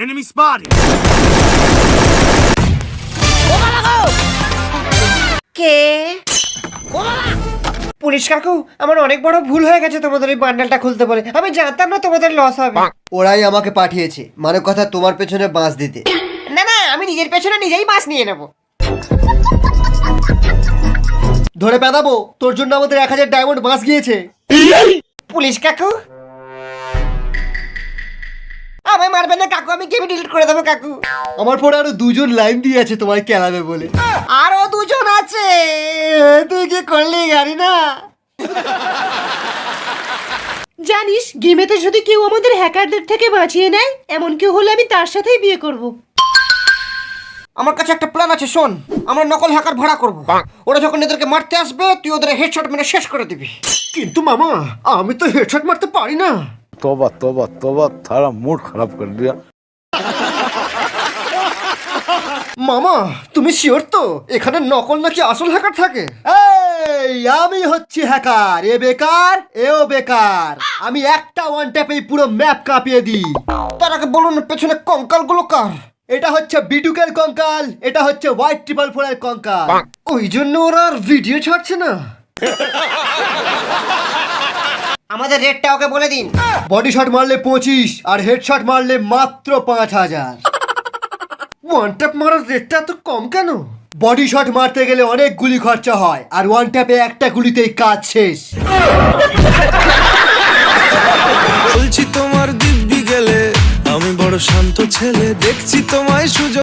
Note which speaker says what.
Speaker 1: Enemy spotted!
Speaker 2: কে? Police কাকু, আমার অনেক বড় ভুল হয়ে গেছে তোমাদের এই বান্ডেলটা খুলতে বলে। আমি জানতাম না তোমাদের লস হবে।
Speaker 3: ওরাই আমাকে পাঠিয়েছে, মানে কথা তোমার পেছনে বাঁশ দিতে।
Speaker 2: না না, আমি নিজের পেছনে নিজেই বাস নিয়ে নেব।
Speaker 3: ধরে পেদাবো, তোর জন্য আমাদের 1000 ডায়মন্ড বাঁশ গিয়েছে।
Speaker 2: পুলিশ কাকু, আমায় মারবে না কাকু, আমি গেম ডিলিট করে দেবো কাকু।
Speaker 3: আমার পরে আরো 2 জন লাইন দিয়ে আছে তোমায় কেলাবে বলে।
Speaker 2: আরো 2 জন আছে।
Speaker 3: তুই কি করলি গাড়ি না?
Speaker 4: জানিস, গেমেতে যদি কেউ আমাদের হ্যাকারদের থেকে বাঁচিয়ে নেয়, এমন কেউ হলে আমি তার সাথেই বিয়ে করব।
Speaker 2: আমার কাছে একটা প্ল্যান আছে, শোন। আমরা নকল হ্যাকার ভাড়া করব। ওরা যখন এদেরকে মারতে আসবে, তুই ওদের হেডশট মেরে শেষ করে দিবি।
Speaker 3: কিন্তু মামা, আমি তো হেডশট মারতে পারি না।
Speaker 5: तौबा तौबा तौबा, थारा मूड खराब कर दिया।
Speaker 3: মামা, তুমি শিওর তো এখানে নকল নাকি আসল হ্যাকার থাকে? এই আমি হচ্ছি হ্যাকার, এ বেকার এও বেকার। আমি একটা ওয়ান ট্যাপেই পুরো ম্যাপ কাঁপিয়ে দিই।
Speaker 2: তার আগে বলুন, পেছনে কঙ্কালগুলো কার?
Speaker 3: এটা হচ্ছে বিটুকের কঙ্কাল, এটা হচ্ছে হোয়াইট 444 এর কঙ্কাল।
Speaker 2: ওই জন্য ওরা আর ভিডিও ছাড়ছে না। আমাদের রেটটা ওকে বলে দিন।
Speaker 3: বডি শট মারলে 25 আর হেডশট মারলে মাত্র 5000।
Speaker 2: ওয়ান ট্যাপ মারার রেটটা এত কম কেন?
Speaker 3: বডি শট মারতে গেলে অনেক গুলি খরচা হয়, আর ওয়ান ট্যাপে একটা গুলিতেই কাজ শেষ।
Speaker 6: বলছি তোমার দিব্যি গেলে, আমি বড় শান্ত ছেলে, দেখছি তোমায় সুযোগ